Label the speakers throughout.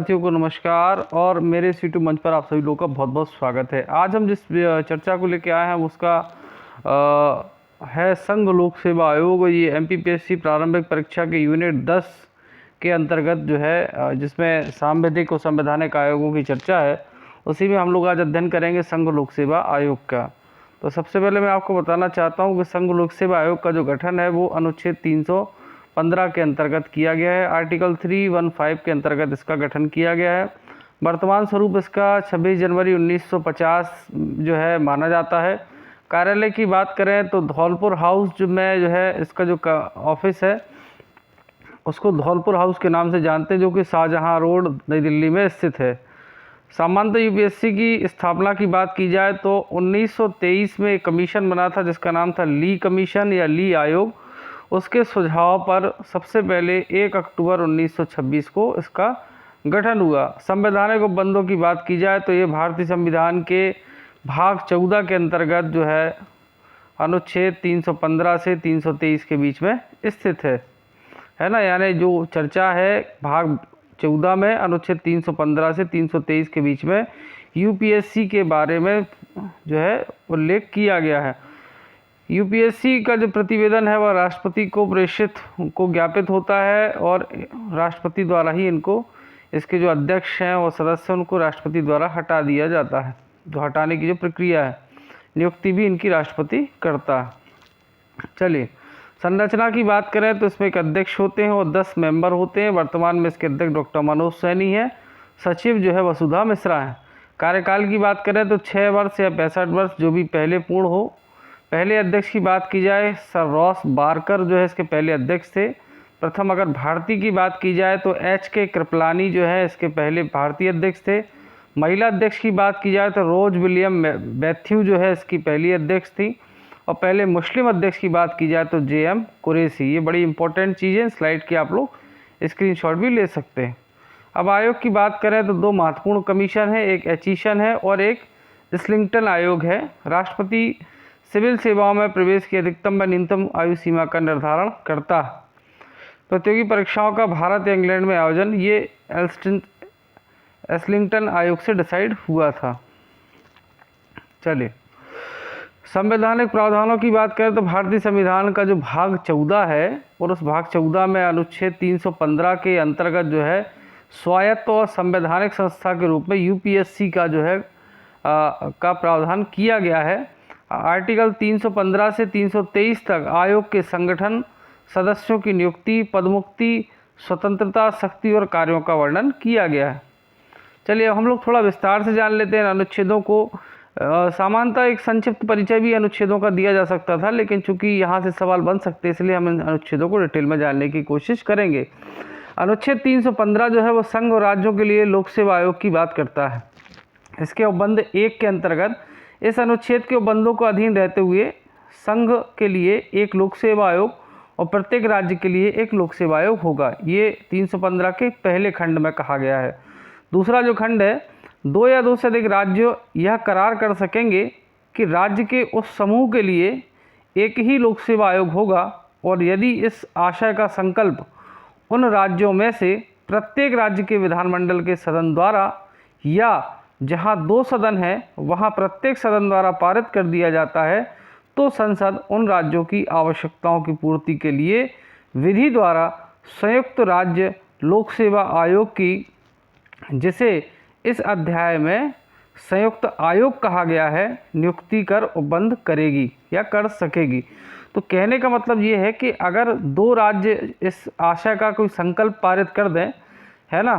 Speaker 1: साथियों को नमस्कार और मेरे इस यूट्यूब मंच पर आप सभी लोगों का बहुत बहुत स्वागत है। आज हम जिस चर्चा को लेकर आए हैं उसका है संघ लोक सेवा आयोग। ये एमपीपीएससी प्रारंभिक परीक्षा के यूनिट 10 के अंतर्गत जो है जिसमें सांविधिक और संवैधानिक आयोगों की चर्चा है, उसी में हम लोग आज अध्ययन करेंगे संघ लोक सेवा आयोग का। तो सबसे पहले मैं आपको बताना चाहता हूँ कि संघ लोक सेवा आयोग का जो गठन है वो अनुच्छेद 315 के अंतर्गत किया गया है। आर्टिकल 315 के अंतर्गत इसका गठन किया गया है। वर्तमान स्वरूप इसका 26 जनवरी 1950 जो है माना जाता है। कार्यालय की बात करें तो धौलपुर हाउस में जो है इसका जो ऑफिस है उसको धौलपुर हाउस के नाम से जानते हैं, जो कि शाहजहां रोड नई दिल्ली में स्थित है। सामान्यतः यूपीएससी की स्थापना की बात की जाए तो 1923 में एक कमीशन बना था जिसका नाम था ली कमीशन या ली आयोग। उसके सुझाव पर सबसे पहले 1 अक्टूबर 1926 को इसका गठन हुआ। संवैधानिक उपबंधों की बात की जाए तो ये भारतीय संविधान के भाग 14 के अंतर्गत जो है अनुच्छेद 315 से 323 के बीच में स्थित है ना। यानी जो चर्चा है भाग 14 में अनुच्छेद 315 से 323 के बीच में यूपीएससी के बारे में जो है उल्लेख किया गया है। यूपीएससी का जो प्रतिवेदन है वह राष्ट्रपति को प्रेषित को ज्ञापित होता है और राष्ट्रपति द्वारा ही इनको इसके जो अध्यक्ष हैं और सदस्य उनको राष्ट्रपति द्वारा हटा दिया जाता है। जो हटाने की जो प्रक्रिया है, नियुक्ति भी इनकी राष्ट्रपति करता है। चलिए संरचना की बात करें तो इसमें एक अध्यक्ष होते हैं और 10 मेंबर होते हैं। वर्तमान में इसके अध्यक्ष डॉक्टर मनोज सैनी है। सचिव जो है वसुधा मिश्रा है। कार्यकाल की बात करें तो 6 वर्ष या 65 वर्ष जो भी पहले पूर्ण हो। पहले अध्यक्ष की बात की जाए सर रॉस बारकर जो है इसके पहले अध्यक्ष थे। प्रथम अगर भारतीय की बात की जाए तो एच.के. कृपलानी जो है इसके पहले भारतीय अध्यक्ष थे। महिला अध्यक्ष की बात की जाए तो रोज विलियम मैथ्यू जो है इसकी पहली अध्यक्ष थी। और पहले मुस्लिम अध्यक्ष की बात की जाए तो जे.एम. कुरैशी। ये बड़ी इंपॉर्टेंट चीज़ें स्लाइड की आप लोग स्क्रीनशॉट भी ले सकते हैं। अब आयोग की बात करें तो 2 महत्वपूर्ण कमीशन है, एक एचिशन है और एक इस्लिंगटन आयोग है। राष्ट्रपति सिविल सेवाओं में प्रवेश की अधिकतम व न्यूनतम आयु सीमा का निर्धारण करता है। प्रतियोगी परीक्षाओं का भारत या इंग्लैंड में आयोजन ये इस्लिंगटन आयोग से डिसाइड हुआ था। चलिए संवैधानिक प्रावधानों की बात करें तो भारतीय संविधान का जो भाग 14 है और उस भाग 14 में अनुच्छेद 315 के अंतर्गत जो है स्वायत्त और संवैधानिक संस्था के रूप में यूपीएससी का जो है का प्रावधान किया गया है। आर्टिकल 315 से 323 तक आयोग के संगठन, सदस्यों की नियुक्ति, पदमुक्ति, स्वतंत्रता, शक्ति और कार्यों का वर्णन किया गया है। चलिए हम लोग थोड़ा विस्तार से जान लेते हैं अनुच्छेदों को। सामान्यतः एक संक्षिप्त परिचय भी अनुच्छेदों का दिया जा सकता था, लेकिन चूंकि यहाँ से सवाल बन सकते हैं इसलिए हम इन अनुच्छेदों को डिटेल में जानने की कोशिश करेंगे। अनुच्छेद 315 जो है वो संघ और राज्यों के लिए लोक सेवा आयोग की बात करता है। इसके उपबंध 1 के अंतर्गत इस अनुच्छेद के उपबंधों को अधीन रहते हुए संघ के लिए एक लोक सेवा आयोग और प्रत्येक राज्य के लिए एक लोक सेवा आयोग होगा। ये 315 के पहले खंड में कहा गया है। दूसरा जो खंड है, 2 या 2 से अधिक राज्य यह करार कर सकेंगे कि राज्य के उस समूह के लिए एक ही लोक सेवा आयोग होगा और यदि इस आशय का संकल्प उन राज्यों में से प्रत्येक राज्य के विधानमंडल के सदन द्वारा या जहां 2 सदन हैं वहां प्रत्येक सदन द्वारा पारित कर दिया जाता है तो संसद उन राज्यों की आवश्यकताओं की पूर्ति के लिए विधि द्वारा संयुक्त राज्य लोक सेवा आयोग की, जिसे इस अध्याय में संयुक्त आयोग कहा गया है, नियुक्ति कर उपबंध करेगी या कर सकेगी। तो कहने का मतलब ये है कि अगर 2 राज्य इस आशय का कोई संकल्प पारित कर दें, है ना,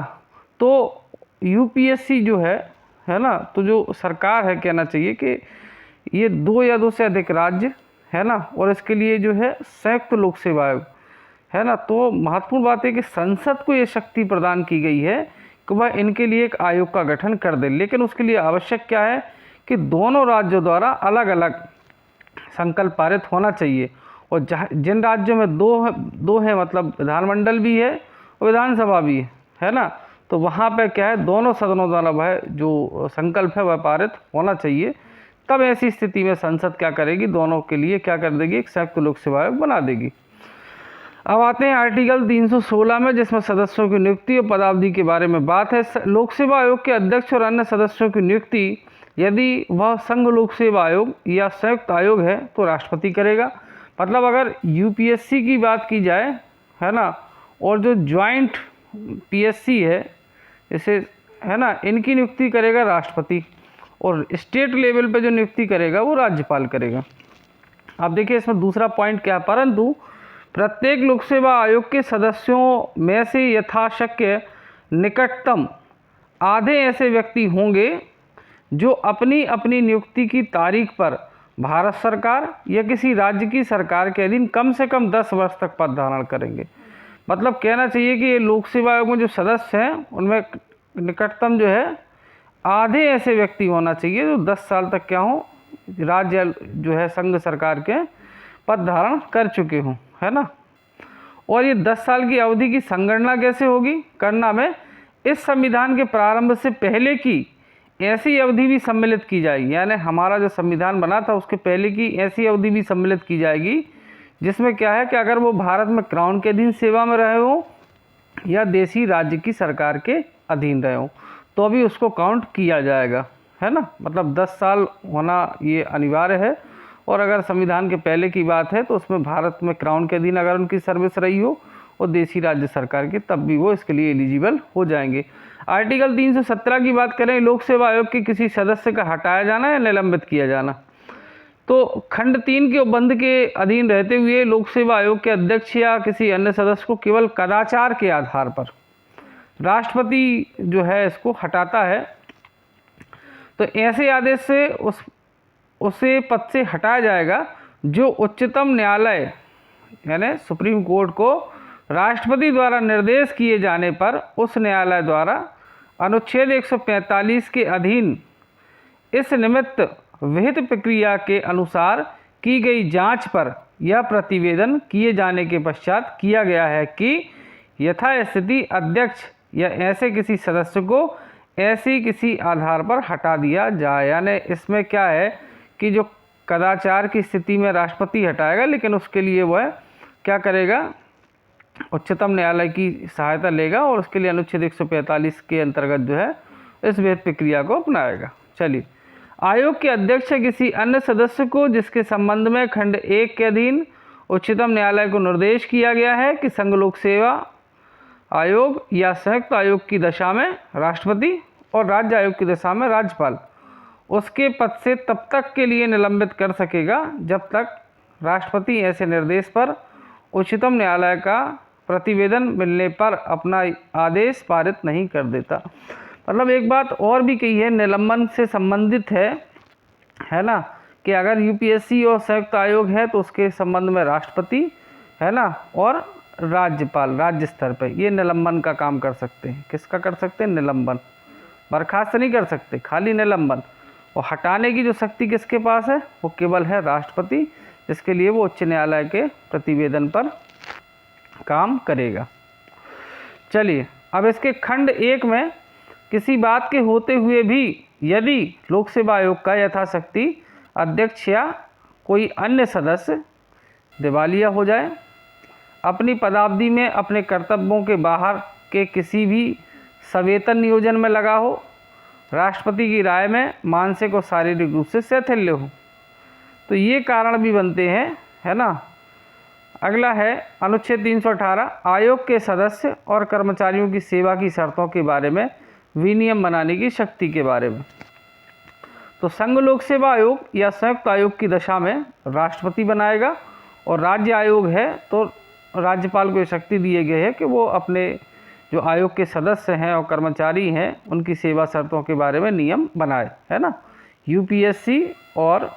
Speaker 1: तो यूपीएससी जो है ना, तो जो सरकार है कहना चाहिए कि ये 2 या 2 से अधिक राज्य है ना, और इसके लिए जो है संयुक्त लोक सेवा आयोग है ना। तो महत्वपूर्ण बात है कि संसद को ये शक्ति प्रदान की गई है कि वह इनके लिए एक आयोग का गठन कर दे, लेकिन उसके लिए आवश्यक क्या है कि दोनों राज्यों द्वारा अलग अलग संकल्प पारित होना चाहिए। और जिन राज्यों में दो है मतलब विधानमंडल भी है और विधानसभा भी है ना, तो वहाँ पे क्या है दोनों सदनों द्वारा वह जो संकल्प है वह पारित होना चाहिए। तब ऐसी स्थिति में संसद क्या करेगी, दोनों के लिए क्या कर देगी, एक संयुक्त लोक सेवा आयोग बना देगी। अब आते हैं आर्टिकल 316 में, जिसमें सदस्यों की नियुक्ति और पदावधि के बारे में बात है। लोक सेवा आयोग के अध्यक्ष और अन्य सदस्यों की नियुक्ति यदि वह संघ लोक सेवा आयोग या संयुक्त आयोग है तो राष्ट्रपति करेगा। मतलब अगर यूपीएससी की बात की जाए, है ना, और जो ज्वाइंट पीएससी है इसे, है ना, इनकी नियुक्ति करेगा राष्ट्रपति, और स्टेट लेवल पे जो नियुक्ति करेगा वो राज्यपाल करेगा। अब देखिए इसमें दूसरा पॉइंट क्या है, परंतु प्रत्येक लोक सेवा आयोग के सदस्यों में से यथाशक्य निकटतम आधे ऐसे व्यक्ति होंगे जो अपनी अपनी नियुक्ति की तारीख पर भारत सरकार या किसी राज्य की सरकार के अधीन कम से कम 10 वर्ष तक पद धारण करेंगे। मतलब कहना चाहिए कि ये लोक सेवा आयोग में जो सदस्य हैं उनमें निकटतम जो है आधे ऐसे व्यक्ति होना चाहिए जो 10 साल तक क्या हो, राज्य जो है संघ सरकार के पद धारण कर चुके हों, है ना। और ये 10 साल की अवधि की संगणना कैसे होगी करना में, इस संविधान के प्रारंभ से पहले की ऐसी अवधि भी सम्मिलित की जाएगी, यानी हमारा जो संविधान बना था उसके पहले की ऐसी अवधि भी सम्मिलित की जाएगी जिसमें क्या है कि अगर वो भारत में क्राउन के अधीन सेवा में रहे हो या देशी राज्य की सरकार के अधीन रहे हो तो भी उसको काउंट किया जाएगा, है ना। मतलब 10 साल होना ये अनिवार्य है। और अगर संविधान के पहले की बात है तो उसमें भारत में क्राउन के अधीन अगर उनकी सर्विस रही हो और देशी राज्य सरकार की, तब भी वो इसके लिए एलिजिबल हो जाएंगे। आर्टिकल 317 की बात करें, लोक सेवा आयोग के किसी सदस्य का हटाया जाना या निलंबित किया जाना, तो खंड 3 के उपबंध के अधीन रहते हुए लोक सेवा आयोग के अध्यक्ष या किसी अन्य सदस्य को केवल कदाचार के आधार पर राष्ट्रपति जो है इसको हटाता है। तो ऐसे आदेश से उसे पद से हटाया जाएगा जो उच्चतम न्यायालय यानी सुप्रीम कोर्ट को राष्ट्रपति द्वारा निर्देश किए जाने पर उस न्यायालय द्वारा अनुच्छेद 145 के अधीन इस निमित्त विहित प्रक्रिया के अनुसार की गई जांच पर यह प्रतिवेदन किए जाने के पश्चात किया गया है कि यथास्थिति अध्यक्ष या ऐसे किसी सदस्य को ऐसी किसी आधार पर हटा दिया जाए। यानी इसमें क्या है कि जो कदाचार की स्थिति में राष्ट्रपति हटाएगा, लेकिन उसके लिए वह क्या करेगा, उच्चतम न्यायालय की सहायता लेगा और उसके लिए अनुच्छेद 145 के अंतर्गत जो है इस विहित प्रक्रिया को अपनाएगा। चलिए, आयोग के अध्यक्ष या किसी अन्य सदस्य को जिसके संबंध में खंड 1 के अधीन उच्चतम न्यायालय को निर्देश किया गया है कि संघ लोक सेवा आयोग या संयुक्त आयोग की दशा में राष्ट्रपति और राज्य आयोग की दशा में राज्यपाल उसके पद से तब तक के लिए निलंबित कर सकेगा जब तक राष्ट्रपति ऐसे निर्देश पर उच्चतम न्यायालय का प्रतिवेदन मिलने पर अपना आदेश पारित नहीं कर देता। मतलब एक बात और भी कही है, निलंबन से संबंधित है ना, कि अगर यूपीएससी और संयुक्त आयोग है तो उसके संबंध में राष्ट्रपति, है ना, और राज्यपाल राज्य स्तर पर ये निलंबन का काम कर सकते हैं। किसका कर सकते हैं? निलंबन। बर्खास्त नहीं कर सकते, खाली निलंबन। और हटाने की जो शक्ति किसके पास है? वो केवल है राष्ट्रपति, जिसके लिए वो उच्च न्यायालय के प्रतिवेदन पर काम करेगा। चलिए, अब इसके खंड 1 में किसी बात के होते हुए भी यदि लोक सेवा आयोग का यथाशक्ति अध्यक्ष या कोई अन्य सदस्य दिवालिया हो जाए, अपनी पदावधि में अपने कर्तव्यों के बाहर के किसी भी सवेतन नियोजन में लगा हो, राष्ट्रपति की राय में मानसिक और शारीरिक रूप से शैथिल्य हो, तो ये कारण भी बनते हैं, है ना। अगला है अनुच्छेद 318 आयोग के सदस्य और कर्मचारियों की सेवा की शर्तों के बारे में विनियम बनाने की शक्ति के बारे में। तो संघ लोक सेवा आयोग या संयुक्त आयोग की दशा में राष्ट्रपति बनाएगा, और राज्य आयोग है तो राज्यपाल को शक्ति दिए गए है कि वो अपने जो आयोग के सदस्य हैं और कर्मचारी हैं उनकी सेवा शर्तों के बारे में नियम बनाए, है ना। यूपीएससी और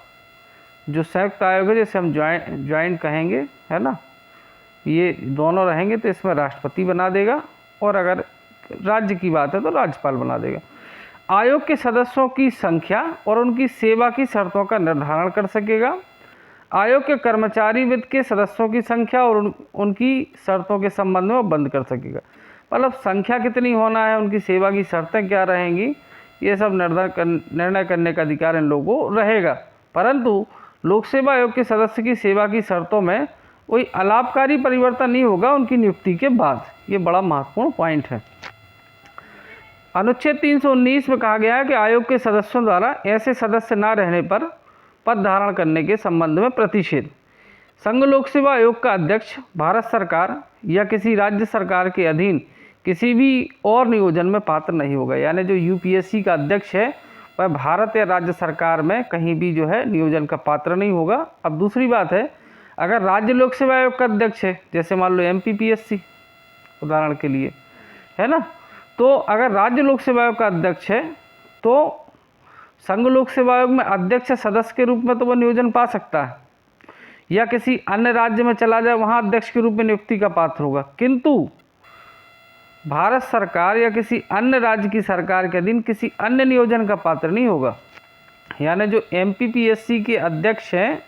Speaker 1: जो संयुक्त आयोग है, जैसे हम ज्वाइंट कहेंगे, है ना, ये दोनों रहेंगे तो इसमें राष्ट्रपति बना देगा, और अगर राज्य की बात है तो राज्यपाल बना देगा। आयोग के सदस्यों की संख्या और उनकी सेवा की शर्तों का निर्धारण कर सकेगा। आयोग के कर्मचारी वित्त के सदस्यों की संख्या और उनकी शर्तों के संबंध में वो बंद कर सकेगा। मतलब संख्या कितनी होना है, उनकी सेवा की शर्तें क्या रहेंगी, ये सब निर्णय करने का अधिकार इन लोगों को रहेगा। परंतु लोक सेवा आयोग के सदस्य की सेवा की शर्तों में कोई अलाभकारी परिवर्तन नहीं होगा उनकी नियुक्ति के बाद। ये बड़ा महत्वपूर्ण पॉइंट है। अनुच्छेद 319 में कहा गया है कि आयोग के सदस्यों द्वारा ऐसे सदस्य न रहने पर पद धारण करने के संबंध में प्रतिषेध। संघ लोक सेवा आयोग का अध्यक्ष भारत सरकार या किसी राज्य सरकार के अधीन किसी भी और नियोजन में पात्र नहीं होगा। यानी जो यूपीएससी का अध्यक्ष है वह भारत या राज्य सरकार में कहीं भी जो है नियोजन का पात्र नहीं होगा। अब दूसरी बात है, अगर राज्य लोक सेवा आयोग का अध्यक्ष है, जैसे मान लो एमपीपीएससी उदाहरण के लिए, है ना, तो अगर राज्य लोक सेवा आयोग का अध्यक्ष है तो संघ लोक सेवा आयोग में अध्यक्ष सदस्य के रूप में तो वह नियोजन पा सकता है, या किसी अन्य राज्य में चला जाए वहाँ अध्यक्ष के रूप में नियुक्ति का पात्र होगा, किंतु भारत सरकार या किसी अन्य राज्य की सरकार के अधीन किसी अन्य नियोजन का पात्र नहीं होगा। यानी जो एमपीपीएससी के अध्यक्ष हैं,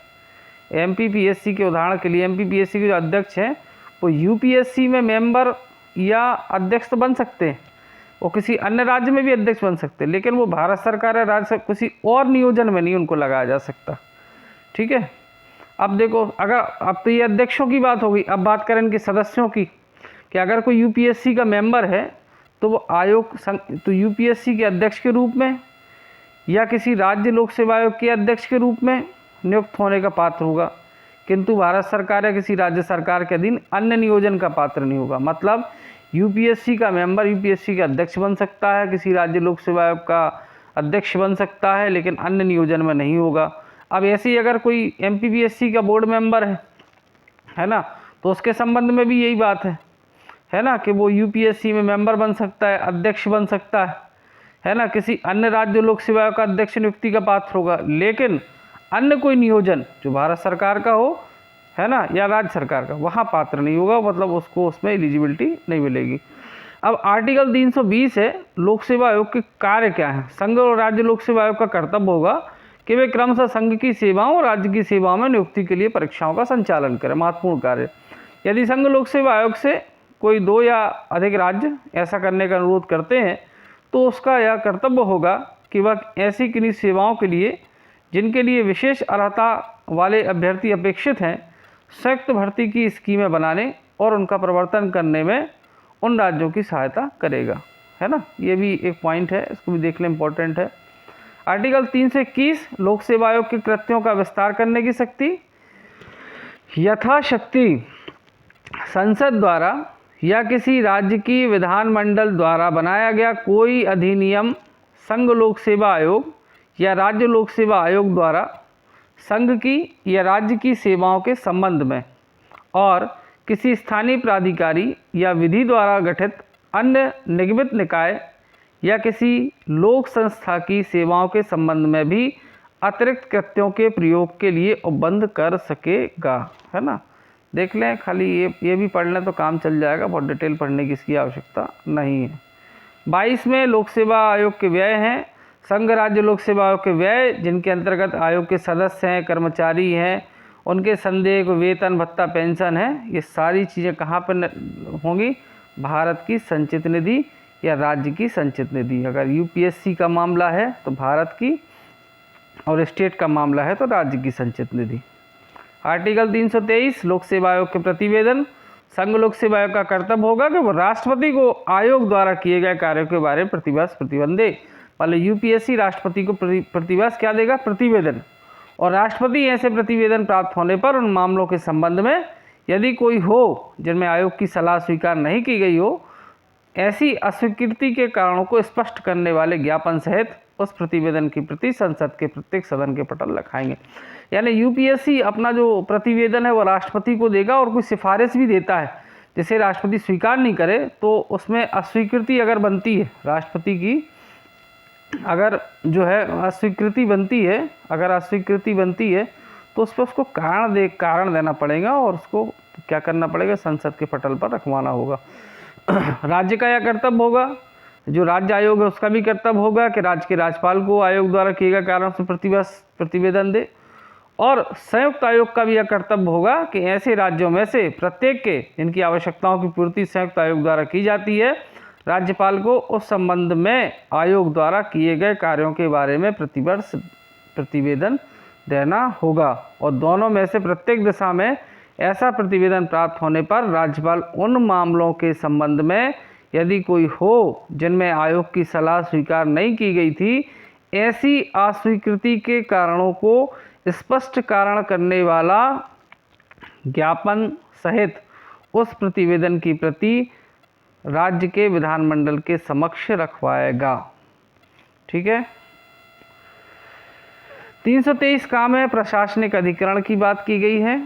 Speaker 1: एमपीपीएससी के उदाहरण के लिए एमपीपीएससी के जो अध्यक्ष हैं वो यूपीएससी में मेंबर या अध्यक्ष तो बन सकते हैं, वो किसी अन्य राज्य में भी अध्यक्ष बन सकते हैं, लेकिन वो भारत सरकार या राज्य किसी और नियोजन में नहीं उनको लगाया जा सकता। ठीक है, अब देखो, अगर अब तो ये अध्यक्षों की बात हो गई, अब बात करें इनके सदस्यों की, कि अगर कोई यूपीएससी का मेंबर है तो वो आयोग तो यूपीएससी के अध्यक्ष के रूप में या किसी राज्य लोक सेवा आयोग के अध्यक्ष के रूप में नियुक्त होने का पात्र होगा, किंतु भारत सरकार या किसी राज्य सरकार के अधीन अन्य नियोजन का पात्र नहीं होगा। मतलब यूपीएससी का मेंबर यूपीएससी का अध्यक्ष बन सकता है, किसी राज्य लोक सेवा आयोग का अध्यक्ष बन सकता है, लेकिन अन्य नियोजन में नहीं होगा। अब ऐसे ही अगर कोई एमपीपीएससी का बोर्ड मेंबर है ना, तो उसके संबंध में भी यही बात है ना, कि वो यूपीएससी में मेंबर बन सकता है, अध्यक्ष बन सकता है ना, किसी अन्य राज्य लोक सेवा आयोग का अध्यक्ष नियुक्ति का पात्र होगा, लेकिन अन्य कोई नियोजन जो भारत सरकार का हो, है ना, या राज्य सरकार का, वहाँ पात्र नहीं होगा, मतलब उसको उसमें एलिजिबिलिटी नहीं मिलेगी। अब आर्टिकल 320 है, लोक सेवा आयोग के कार्य क्या हैं। संघ और राज्य लोक सेवा आयोग का कर्तव्य होगा कि वे क्रमशः संघ की सेवाओं और राज्य की सेवाओं में नियुक्ति के लिए परीक्षाओं का संचालन करें। महत्वपूर्ण कार्य, यदि संघ लोक सेवा आयोग से कोई 2 या अधिक राज्य ऐसा करने का अनुरोध करते हैं तो उसका यह कर्तव्य होगा कि वह ऐसी किन्हीं सेवाओं के लिए जिनके लिए विशेष अर्हता वाले अभ्यर्थी अपेक्षित हैं, संयुक्त भर्ती की स्कीमें बनाने और उनका प्रवर्तन करने में उन राज्यों की सहायता करेगा, है ना। ये भी एक पॉइंट है, इसको भी देखना इम्पोर्टेंट है। आर्टिकल 321 लोक सेवा आयोग के कृत्यों का विस्तार करने की शक्ति। यथाशक्ति संसद द्वारा या किसी राज्य की विधानमंडल द्वारा बनाया गया कोई अधिनियम संघ लोक सेवा आयोग या राज्य लोक सेवा आयोग द्वारा संघ की या राज्य की सेवाओं के संबंध में और किसी स्थानीय प्राधिकारी या विधि द्वारा गठित अन्य निगमित निकाय या किसी लोक संस्था की सेवाओं के संबंध में भी अतिरिक्त कृत्यों के प्रयोग के लिए उपबंध कर सकेगा, है ना। देख लें, खाली ये भी पढ़ लें तो काम चल जाएगा, बहुत डिटेल पढ़ने की इसकी आवश्यकता नहीं है। 22 में लोक सेवा आयोग के व्यय हैं। संघ राज्य लोक सेवा आयोग के व्यय जिनके अंतर्गत आयोग के सदस्य हैं, कर्मचारी हैं, उनके संदेय को वेतन भत्ता पेंशन है, ये सारी चीज़ें कहाँ पर होंगी? भारत की संचित निधि या राज्य की संचित निधि। अगर यूपीएससी का मामला है तो भारत की, और स्टेट का मामला है तो राज्य की संचित निधि। आर्टिकल 323 लोक सेवा आयोग के प्रतिवेदन। संघ लोक सेवा आयोग का कर्तव्य होगा कि वो राष्ट्रपति को आयोग द्वारा किए गए कार्यों के बारे में प्रतिवेदन दे। पहले यूपीएससी राष्ट्रपति को प्रतिवेदन क्या देगा? प्रतिवेदन। और राष्ट्रपति ऐसे प्रतिवेदन प्राप्त होने पर उन मामलों के संबंध में यदि कोई हो जिनमें आयोग की सलाह स्वीकार नहीं की गई हो, ऐसी अस्वीकृति के कारणों को स्पष्ट करने वाले ज्ञापन सहित उस प्रतिवेदन की प्रति संसद के प्रत्येक सदन के पटल रखाएंगे। यानी यूपीएससी अपना जो प्रतिवेदन है वो राष्ट्रपति को देगा और कोई सिफारिश भी देता है, जिसे राष्ट्रपति स्वीकार नहीं करे तो उसमें अस्वीकृति अगर बनती है, राष्ट्रपति की अगर जो है अस्वीकृति बनती है, अगर अस्वीकृति बनती है तो उस पर उसको कारण देना पड़ेगा और उसको क्या करना पड़ेगा? संसद के पटल पर रखवाना होगा। राज्य का यह कर्तव्य होगा, जो राज्य आयोग है उसका भी कर्तव्य होगा कि राज्य के राज्यपाल को आयोग द्वारा किए गए कारणों से प्रतिवेदन दे। और संयुक्त आयोग का भी यह कर्तव्य होगा कि ऐसे राज्यों में से प्रत्येक के जिनकी आवश्यकताओं की पूर्ति संयुक्त आयोग द्वारा की जाती है, राज्यपाल को उस संबंध में आयोग द्वारा किए गए कार्यों के बारे में प्रतिवर्ष प्रतिवेदन देना होगा। और दोनों में से प्रत्येक दिशा में ऐसा प्रतिवेदन प्राप्त होने पर राज्यपाल उन मामलों के संबंध में यदि कोई हो जिनमें आयोग की सलाह स्वीकार नहीं की गई थी, ऐसी अस्वीकृति के कारणों को स्पष्ट कारण करने वाला ज्ञापन सहित उस प्रतिवेदन की प्रति राज्य के विधानमंडल के समक्ष रखवाएगा। ठीक है। 323 काम है प्रशासनिक अधिकरण की बात की गई है।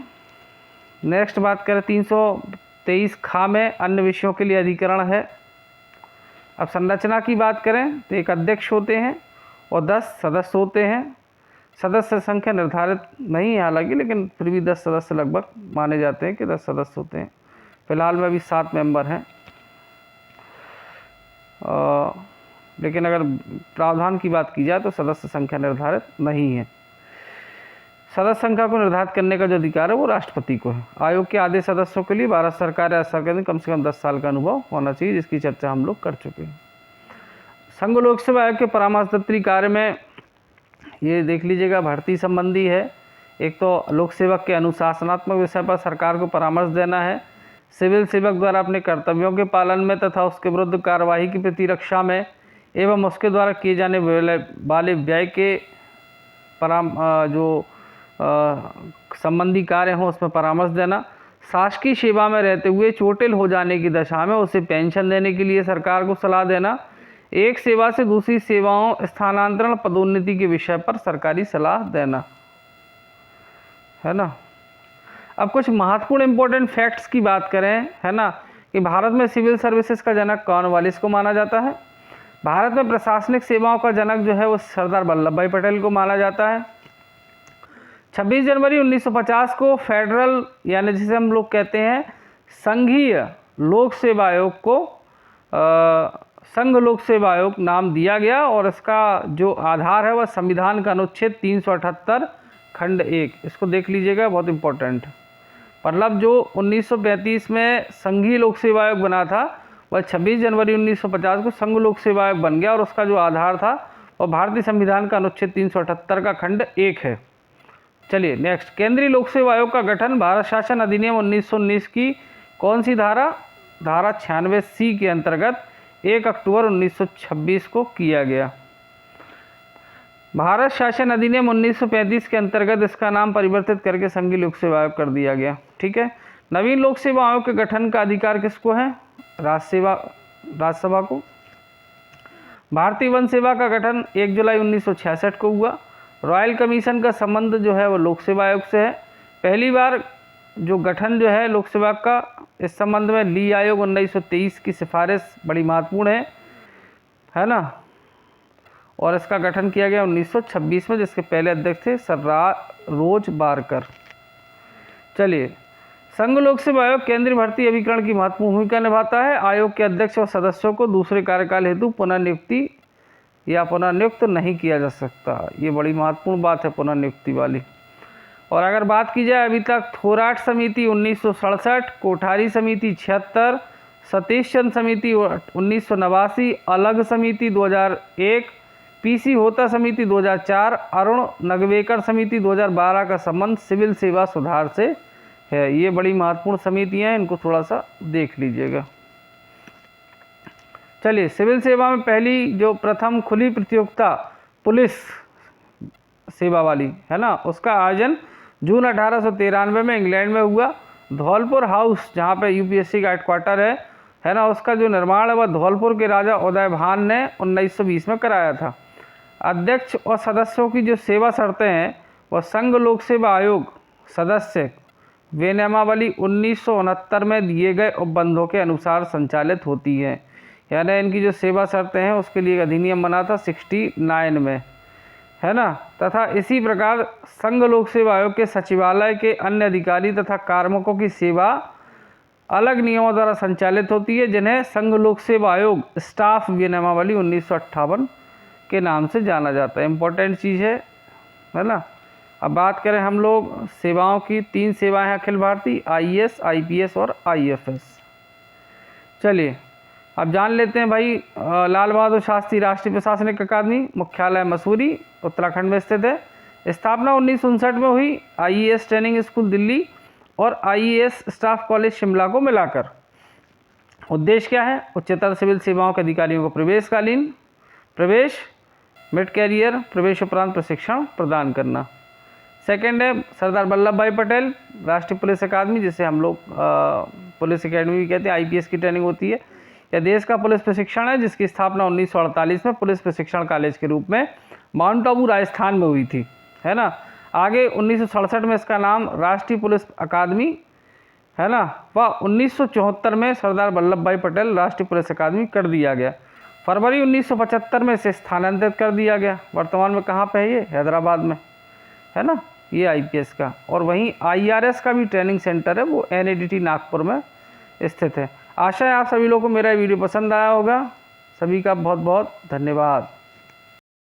Speaker 1: नेक्स्ट बात करें 323 खा में अन्य विषयों के लिए अधिकरण है। अब संरचना की बात करें तो एक अध्यक्ष होते हैं और 10 सदस्य होते हैं। सदस्य संख्या निर्धारित नहीं है हालांकि, लेकिन फिर भी 10 सदस्य लगभग माने जाते हैं कि 10 सदस्य होते हैं। फिलहाल में अभी 7 मेंबर हैं, लेकिन अगर प्रावधान की बात की जाए तो सदस्य संख्या निर्धारित नहीं है। सदस्य संख्या को निर्धारित करने का जो अधिकार है वो राष्ट्रपति को है। आयोग के आधे सदस्यों के लिए भारत सरकार या सरकार में कम से कम 10 साल का अनुभव होना चाहिए, जिसकी चर्चा हम लोग कर चुके हैं। संघ लोक सेवा आयोग के परामर्शदात्री कार्य में ये देख लीजिएगा, भर्ती संबंधी है। एक तो लोक सेवक के अनुशासनात्मक विषय पर सरकार को परामर्श देना है, सिविल सेवक द्वारा अपने कर्तव्यों के पालन में तथा उसके विरुद्ध कार्यवाही की प्रतिरक्षा में एवं उसके द्वारा किए जाने वाले व्यय के संबंधी कार्य हों उसमें परामर्श देना। शासकीय सेवा में रहते हुए चोटिल हो जाने की दशा में उसे पेंशन देने के लिए सरकार को सलाह देना। एक सेवा से दूसरी सेवाओं स्थानांतरण पदोन्नति के विषय पर सरकारी सलाह देना, है ना। अब कुछ महत्वपूर्ण इंपॉर्टेंट फैक्ट्स की बात करें, है ना, कि भारत में सिविल सर्विसेज का जनक कॉर्नवालिस को माना जाता है। भारत में प्रशासनिक सेवाओं का जनक जो है वो सरदार वल्लभ भाई पटेल को माना जाता है। 26 जनवरी 1950 को फेडरल यानी जिसे हम लोग कहते हैं संघीय लोक सेवा आयोग को संघ लोक सेवा आयोग नाम दिया गया और इसका जो आधार है वह संविधान का अनुच्छेद 378 खंड 1, इसको देख लीजिएगा, बहुत इंपॉर्टेंट। मतलब जो 1935 में संघीय लोक सेवा आयोग बना था वह 26 जनवरी 1950 को संघ लोक सेवा आयोग बन गया और उसका जो आधार था वह भारतीय संविधान का अनुच्छेद 378 का खंड 1 है। चलिए नेक्स्ट, केंद्रीय लोक सेवा आयोग का गठन भारत शासन अधिनियम 1919 की कौन सी धारा 96C के अंतर्गत 1 अक्टूबर 1926 को किया गया। भारत शासन अधिनियम 1935 के अंतर्गत इसका नाम परिवर्तित करके संघीय लोक सेवा आयोग कर दिया गया। ठीक है। नवीन लोक सेवा आयोग के गठन का अधिकार किसको है? राज्यसभा को। भारतीय वन सेवा का गठन 1 जुलाई 1966 को हुआ। रॉयल कमीशन का संबंध जो है वो लोक सेवा आयोग से है। पहली बार जो गठन जो है लोक सेवा का, इस संबंध में ली आयोग 1923 की सिफारिश बड़ी महत्वपूर्ण है ना, और इसका गठन किया गया 1926 में, जिसके पहले अध्यक्ष थे सर रोज बारकर। चलिए, संघ लोक सेवा आयोग केंद्रीय भर्ती अभिकरण की महत्वपूर्ण भूमिका निभाता है। आयोग के अध्यक्ष और सदस्यों को दूसरे कार्यकाल हेतु पुनर्नियुक्ति या पुनर्नियुक्त नहीं किया जा सकता। ये बड़ी महत्वपूर्ण बात है पुनर्नियुक्ति वाली। और अगर बात की जाए अभी तक, थोराट समिति 1967, कोठारी समिति 76, सतीश चंद्र समिति 1989, अलग समिति 2001, पीसी होता समिति 2004, अरुण नगवेकर समिति 2012 का संबंध सिविल सेवा सुधार से है। ये बड़ी महत्वपूर्ण समितियां हैं, इनको थोड़ा सा देख लीजिएगा। चलिए, सिविल सेवा में पहली जो प्रथम खुली प्रतियोगिता पुलिस सेवा वाली है ना, उसका आयोजन जून 1893 में इंग्लैंड में हुआ। धौलपुर हाउस जहाँ पे यूपीएससी का हेडक्वार्टर है ना, उसका जो निर्माण है वह धौलपुर के राजा उदयभान ने 1920 में कराया था। अध्यक्ष और सदस्यों की जो सेवा शर्तें हैं वह संघ लोक सेवा आयोग सदस्य विनियमावली 1969 में दिए गए उपबंधों के अनुसार संचालित होती हैं। यानी इनकी जो सेवा शर्तें हैं उसके लिए अधिनियम बना था 69 में, है ना। तथा इसी प्रकार संघ लोक सेवा आयोग के सचिवालय के अन्य अधिकारी तथा कार्मिकों की सेवा अलग नियमों द्वारा संचालित होती है, जिन्हें संघ लोक सेवा आयोग स्टाफ विनियमावली 1958 के नाम से जाना जाता है। इम्पोर्टेंट चीज़ है ना। अब बात करें हम लोग सेवाओं की, 3 सेवाएं हैं अखिल भारतीय, आईएएस, आईपीएस और आईएफएस। चलिए अब जान लेते हैं भाई, लाल बहादुर शास्त्री राष्ट्रीय प्रशासनिक अकादमी, मुख्यालय मसूरी उत्तराखंड में स्थित है। स्थापना 1959 में हुई। आईएएस ट्रेनिंग स्कूल दिल्ली और आईएएस स्टाफ कॉलेज शिमला को मिलाकर। उद्देश्य क्या है? उच्चतर सिविल सेवाओं के अधिकारियों को प्रवेश, मिड कैरियर प्रवेश उपरांत प्रशिक्षण प्रदान करना। सेकंड है सरदार वल्लभ भाई पटेल राष्ट्रीय पुलिस अकादमी, जिसे हम लोग पुलिस अकेडमी भी कहते हैं, आईपीएस की ट्रेनिंग होती है। यह देश का पुलिस प्रशिक्षण है, जिसकी स्थापना 1948 में पुलिस प्रशिक्षण कॉलेज के रूप में माउंट आबू राजस्थान में हुई थी, है ना। आगे 1967 में इसका नाम राष्ट्रीय पुलिस अकादमी, है ना, व 1974 में सरदार वल्लभ भाई पटेल राष्ट्रीय पुलिस अकादमी कर दिया गया। फरवरी 1975 में इसे स्थानांतरित कर दिया गया। वर्तमान में कहाँ पे है ये? हैदराबाद में, है ना, ये आईपीएस का। और वहीं आईआरएस का भी ट्रेनिंग सेंटर है, वो एनएडीटी नागपुर में स्थित है। आशा है आप सभी लोगों को मेरा वीडियो पसंद आया होगा। सभी का बहुत बहुत धन्यवाद।